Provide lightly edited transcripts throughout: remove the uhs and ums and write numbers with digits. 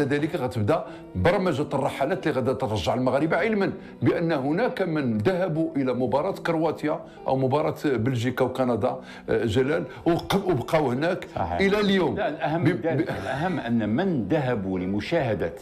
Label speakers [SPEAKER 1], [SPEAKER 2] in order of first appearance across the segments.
[SPEAKER 1] ذلك غتبدا برمجه الرحلات اللي غادا ترجع المغاربه، علما بان هناك من ذهبوا الى مباراه كرواتيا او مباراه بلجيكا وكندا جلال وبقاو هناك
[SPEAKER 2] صحيح.
[SPEAKER 1] الى اليوم.
[SPEAKER 2] لا، الأهم من ذلك، الأهم أن من ذهبوا لمشاهدة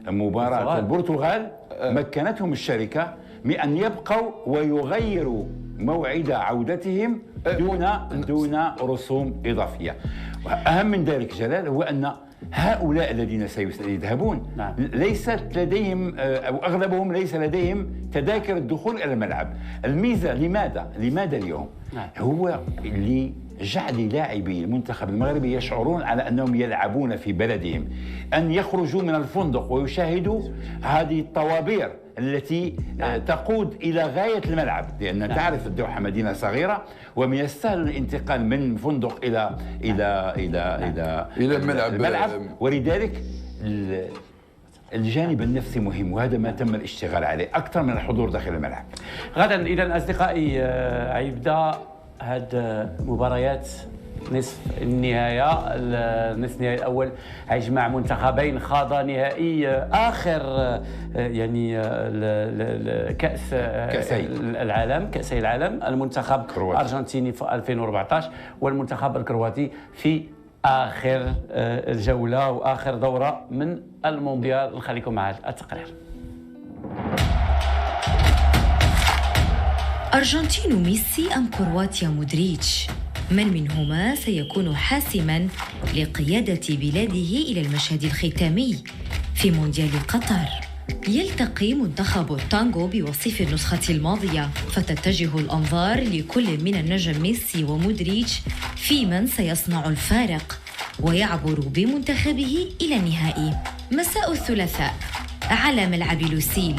[SPEAKER 2] مباراة البرتغال مكنتهم الشركة من أن يبقوا ويغيروا موعد عودتهم دون رسوم إضافية. أهم من ذلك جلال هو أن هؤلاء الذين سيذهبون ليست لديهم أو أغلبهم ليس لديهم تذاكر الدخول إلى الملعب. الميزة لماذا اليوم؟ هو لجعل لاعبي المنتخب المغربي يشعرون على أنهم يلعبون في بلدهم، أن يخرجوا من الفندق ويشاهدوا هذه الطوابير التي تقود إلى غاية الملعب، لأن تعرف الدوحة مدينة صغيرة ومن السهل الانتقال من فندق إلى الملعب. ولذلك الجانب النفسي مهم، وهذا ما تم الاشتغال عليه أكثر من الحضور داخل الملعب.
[SPEAKER 3] غدا إذا أصدقائي عيبدا هاد مباريات نصف النهاية. النصف النهائي الأول هيجمع منتخبين خاضا نهائي آخر يعني كأسي العالم، المنتخب الأرجنتيني في 2014 والمنتخب الكرواتي في آخر الجولة وآخر دورة من المونديال. نخليكم مع التقرير.
[SPEAKER 4] أرجنتين ميسي أم كرواتيا مودريتش؟ من منهما سيكون حاسماً لقيادة بلاده إلى المشهد الختامي في مونديال قطر؟ يلتقي منتخب التانغو بوصيف النسخة الماضية، فتتجه الأنظار لكل من النجم ميسي ومودريتش في من سيصنع الفارق ويعبر بمنتخبه إلى النهائي. مساء الثلاثاء على ملعب لوسيل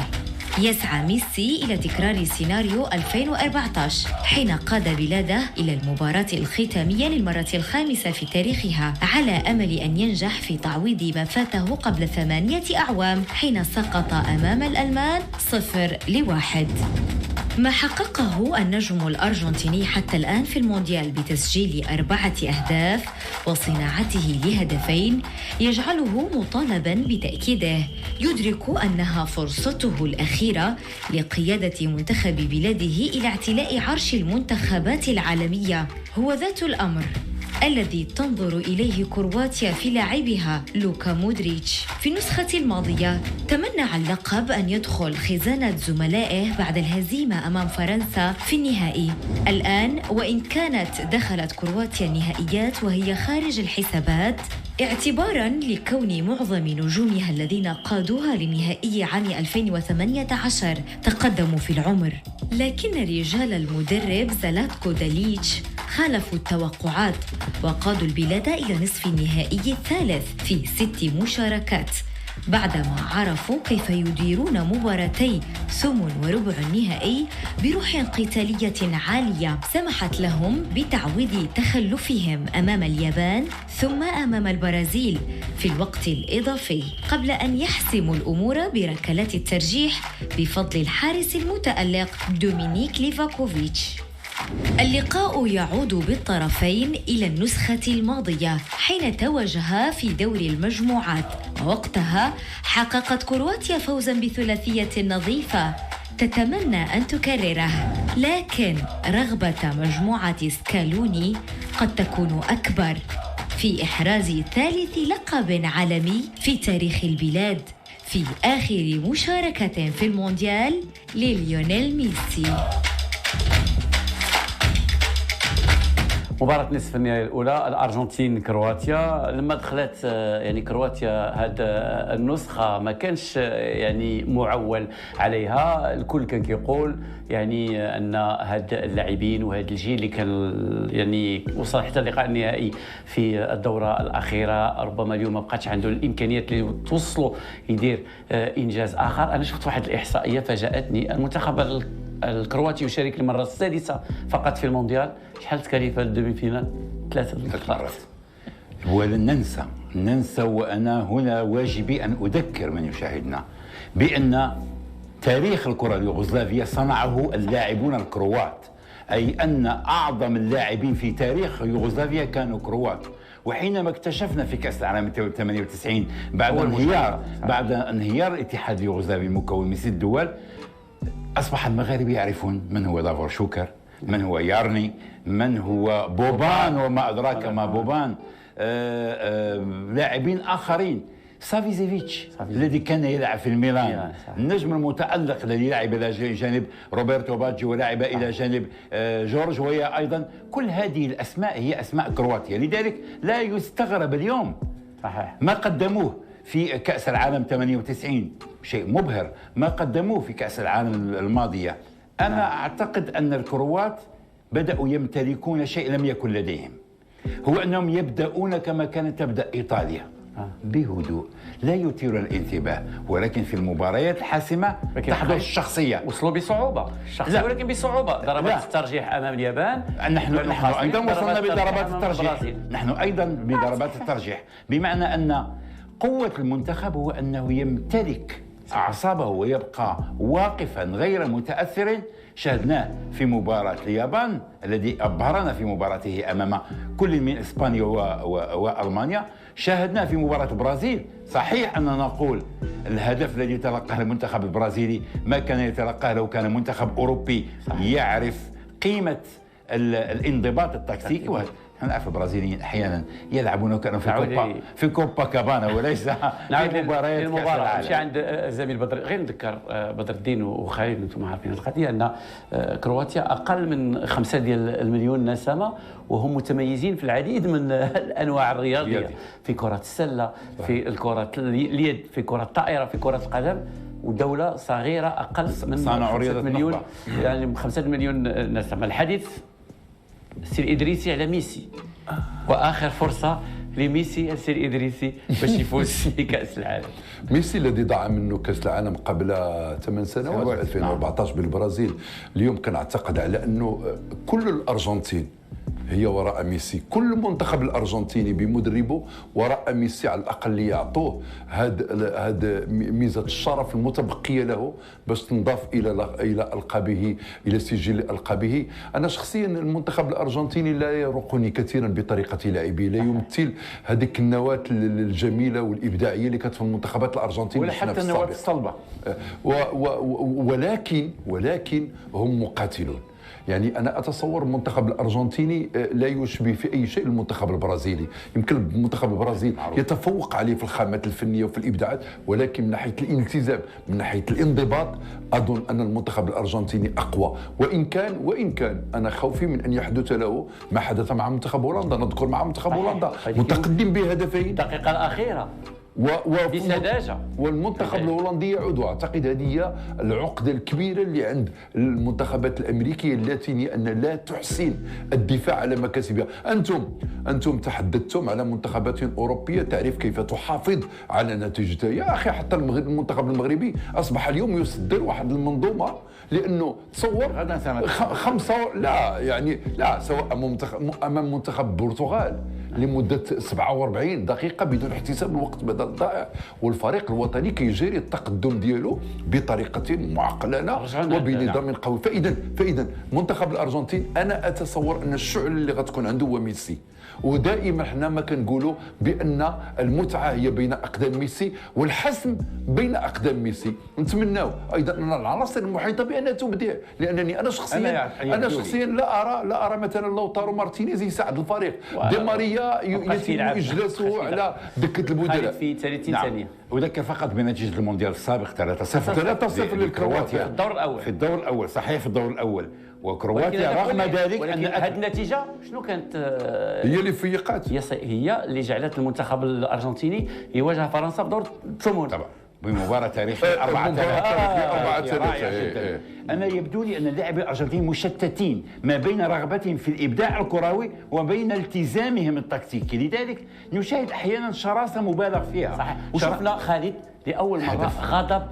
[SPEAKER 4] يسعى ميسي إلى تكرار سيناريو 2014 حين قاد بلاده إلى المباراة الختامية للمرة الخامسة في تاريخها، على أمل أن ينجح في تعويض ما فاته قبل 8 أعوام حين سقط أمام الألمان 0-1. ما حققه النجم الأرجنتيني حتى الآن في المونديال بتسجيل 4 أهداف وصناعته لهدفين يجعله مطالباً بتأكيده، يدرك أنها فرصته الأخيرة لقيادة منتخب بلاده إلى اعتلاء عرش المنتخبات العالمية. هو ذات الأمر الذي تنظر إليه كرواتيا في لاعبها لوكا مودريتش. في النسخة الماضية تمنع اللقب أن يدخل خزانة زملائه بعد الهزيمة أمام فرنسا في النهائي. الآن وإن كانت دخلت كرواتيا النهائيات وهي خارج الحسابات اعتباراً لكون معظم نجومها الذين قادوها لنهائي عام 2018 تقدموا في العمر، لكن رجال المدرب زلاتكو داليتش خالفوا التوقعات وقادوا البلاد إلى نصف النهائي الثالث في 6 مشاركات، بعدما عرفوا كيف يديرون مباراتي ثمن وربع النهائي بروح قتالية عالية سمحت لهم بتعويض تخلفهم أمام اليابان ثم أمام البرازيل في الوقت الإضافي، قبل أن يحسموا الأمور بركلات الترجيح بفضل الحارس المتألق دومينيك ليفاكوفيتش. اللقاء يعود بالطرفين إلى النسخة الماضية حين تواجها في دور المجموعات، ووقتها حققت كرواتيا فوزاً بثلاثية نظيفة تتمنى أن تكرره، لكن رغبة مجموعة سكالوني قد تكون أكبر في إحراز ثالث لقب عالمي في تاريخ البلاد في آخر مشاركة في المونديال لليونيل ميسي.
[SPEAKER 3] مباراة نصف النهائي الأولى الأرجنتين كرواتيا. لما دخلت يعني كرواتيا هذه النسخة ما كانش يعني معول عليها، الكل كان كيقول يعني أن هاد اللاعبين وهذا الجيل اللي كان يعني وصل حتى اللقاء النهائي في الدورة الأخيرة ربما اليوم ما بقاتش عنده الإمكانيات اللي توصله يدير إنجاز آخر. أنا شفت واحد الإحصائية فاجأتني، المنتخب الكرواتي يشارك للمرة السادسة فقط في المونديال. شحال تكلفة الدومي فينال؟ 3 مرات.
[SPEAKER 2] ولن ننسى وأنا هنا واجبي أن أذكر من يشاهدنا بأن تاريخ الكرة اليوغوسلافية صنعه اللاعبون الكروات، أي أن أعظم اللاعبين في تاريخ يوغوسلافيا كانوا كروات، وحينما اكتشفنا في كاس العالم 98 بعد انهيار الاتحاد اليوغوسلافي المكون من 6 دول، اصبح المغاربه يعرفون من هو دافور شوكر، من هو يارني، من هو بوبان وما ادراك ما بوبان، لاعبين اخرين، سافيزيفيتش الذي كان يلعب في الميلان، النجم المتألق الذي لعب الى جانب روبرتو باجيو ولعب الى جانب جورج ويا ايضا. كل هذه الاسماء هي اسماء كرواتيا، لذلك لا يستغرب اليوم صحيح ما قدموه في كأس العالم 98 شيء مبهر، ما قدموه في كأس العالم الماضية. أنا أعتقد أن الكروات بدأوا يمتلكون شيء لم يكن لديهم، هو أنهم يبدأون كما كانت تبدأ إيطاليا بهدوء، لا يثير الانتباه، ولكن في المباريات الحاسمة تحدث الشخصية.
[SPEAKER 3] وصلوا بصعوبة الشخصية، ولكن بصعوبة. ضربات الترجيح أمام اليابان،
[SPEAKER 2] نحن أيضا وصلنا بضربات الترجيح، نحن أيضا بضربات الترجيح، بمعنى أن قوة المنتخب هو أنه يمتلك أعصابه ويبقى واقفا غير متأثر. شاهدناه في مباراة اليابان الذي أبهرنا في مباراته أمام كل من إسبانيا وألمانيا، شاهدناه في مباراة البرازيل. صحيح أننا نقول الهدف الذي تلقاه المنتخب البرازيلي ما كان يتلقاه لو كان منتخب أوروبي يعرف قيمة الانضباط التكتيكي. نعرف البرازيليين احيانا يلعبون كانوا في كوبا كابانا وليس في مباريات كاس العالم.
[SPEAKER 3] نمشي عند الزميل بدر، غير نذكر بدر الدين وخالد، انتم عارفين القضيه ان كرواتيا اقل من 5 مليون نسمه، وهم متميزين في العديد من الانواع الرياضيه، في كره السله، في الكره اليد، في كره الطائره، في كره القدم، ودوله صغيره اقل من 5 مليون، يعني 5 مليون نسمه. الحديث السير إدريسي على ميسي، واخر فرصه لميسي السير إدريسي باش يفوز في كاس العالم.
[SPEAKER 1] ميسي الذي ضاع منه كاس العالم قبل 8 سنوات 2014 بالبرازيل، اليوم كنعتقد على انه كل الارجنتين هي وراء ميسي، كل المنتخب الارجنتيني بمدربه وراء ميسي، على الاقل يعطوه هذا ميزه الشرف المتبقيه له باش تنضاف الى القابه، الى سجل القابه. انا شخصيا المنتخب الارجنتيني لا يروقني كثيرا بطريقه لعبه، لا يمثل هذيك النواه الجميله والابداعيه اللي كانت في المنتخبات الارجنتينيه
[SPEAKER 2] ولا حتى النواه الصلبه،
[SPEAKER 1] ولكن هم مقاتلون. يعني أنا أتصور المنتخب الأرجنتيني لا يشبه في أي شيء المنتخب البرازيلي، يمكن المنتخب البرازيلي يتفوق عليه في الخامات الفنية وفي الإبداعات، ولكن من ناحية الالتزام، من ناحية الانضباط، أظن أن المنتخب الأرجنتيني أقوى. وإن كان أنا خوفي من أن يحدث له ما حدث مع منتخب هولندا. نذكر مع منتخب هولندا متقدم بهدفين
[SPEAKER 3] الدقيقة الأخيرة بسذاجة،
[SPEAKER 1] والمنتخب الهولندي يعود. واعتقد هذه هي العقده الكبيره اللي عند المنتخبات الامريكيه اللاتينيه، ان لا تحسن الدفاع على مكاسبها. انتم تحدثتم على منتخبات اوروبيه تعرف كيف تحافظ على نتيجتها. يا اخي حتى المنتخب المغربي اصبح اليوم يصدر واحد المنظومه، لانه تصور سواء امام منتخب البرتغال لمده 47 دقيقه بدون احتساب الوقت بدل ضائع، والفريق الوطني كيجري التقدم ديالو بطريقه معقلنه وبنظام قوي. فاذا منتخب الارجنتين انا اتصور ان الشعل اللي غتكون عنده هو ميسي، ودائما حنا ما كنقولوا بان المتعه هي بين اقدام ميسي والحسم بين اقدام ميسي. نتمناو ايضا ان العناصر المحيطه بانها تبدع، لانني انا شخصيا لا ارى مثلا لوتارو مارتينيز يساعد الفريق، دي ماريا يتم اجلاسه على دكه البدلاء
[SPEAKER 3] في 30 ثانيه.
[SPEAKER 2] اذكر فقط بنتيجه المونديال السابق 3-0
[SPEAKER 3] للكرواتيا في
[SPEAKER 2] الدور الاول صحيح في الدور الاول. وكرواتيا رغم ذلك
[SPEAKER 3] ان هذه النتيجه شنو كانت؟
[SPEAKER 1] هي اللي فيقات،
[SPEAKER 3] هي اللي جعلت المنتخب الارجنتيني يواجه فرنسا بدور الثمن
[SPEAKER 2] طبعا بمباراه تاريخيه 4-3 انا يبدو لي ان اللاعبين الارجنتينيين مشتتين ما بين رغبتهم في الابداع الكروي وبين التزامهم التكتيكي، لذلك نشاهد احيانا شراسه مبالغ فيها.
[SPEAKER 3] صحيح. وشفنا خالد لاول مره غضب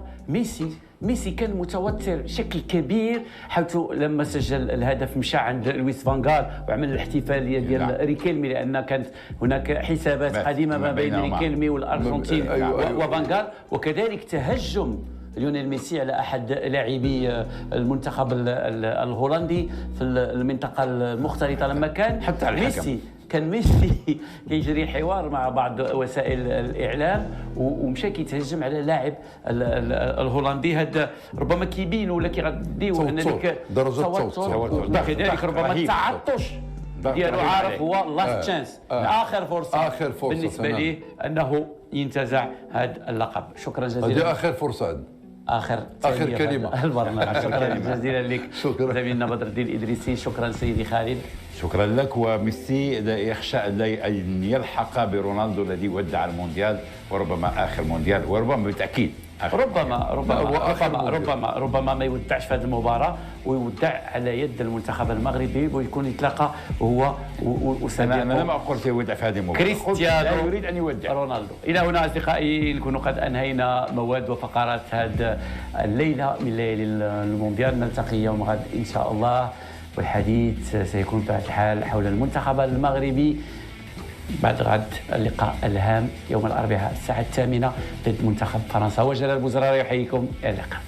[SPEAKER 3] ميسي كان متوتر بشكل كبير، حيث لما سجل الهدف مشى عند لويس فانغال وعمل الاحتفاليه ديال ريكيلمي، لان كانت هناك حسابات قديمه ما بين ريكيلمي والارجنتين وفانغال، وكذلك تهجم ليونيل ميسي على احد لاعبي المنتخب الهولندي في المنطقه المختلطه لما كان
[SPEAKER 2] حتى
[SPEAKER 3] ميسي كان ميسي كيجري حوار مع بعض وسائل الاعلام ومشى كيتهجم على لاعب الهولندي. هذا ربما كيبين ولا كيغديو ان ديك
[SPEAKER 1] درجه التوتر
[SPEAKER 3] كذلك ربما التعطش ديالو عارف هو لاست تشانس اخر فرصه بالنسبه ليه انه ينتزع هذا اللقب. شكرا جزيلا.
[SPEAKER 1] هذه اخر فرصه،
[SPEAKER 3] اخر
[SPEAKER 1] كلمه
[SPEAKER 3] البرنامج. شكرا جزيلا لك زميلنا بدر الدين الادريسي. شكرا سيدي خالد.
[SPEAKER 2] شكرا لك. وميسي يخشى ان يلحق برونالدو الذي ودع المونديال، وربما اخر مونديال، وربما بالتاكيد ربما ما يودعش في هذه المباراه ويودع على يد المنتخب المغربي ويكون يتلاقى هو وصديقه. انا لم اقل سيودع في هذه المباراه،
[SPEAKER 3] كريستيانو
[SPEAKER 2] لا يريد ان يودع
[SPEAKER 3] رونالدو. الى هنا اصدقائي نكون قد انهينا مواد وفقرات هذه الليله من ليالي المونديال. نلتقي يوم غد ان شاء الله، والحديث سيكون بطبيعه الحال حول المنتخب المغربي بعد غد. اللقاء الهام يوم الاربعاء الساعه 8 ضد منتخب فرنسا. وجلال بوزراري يحييكم، الى اللقاء.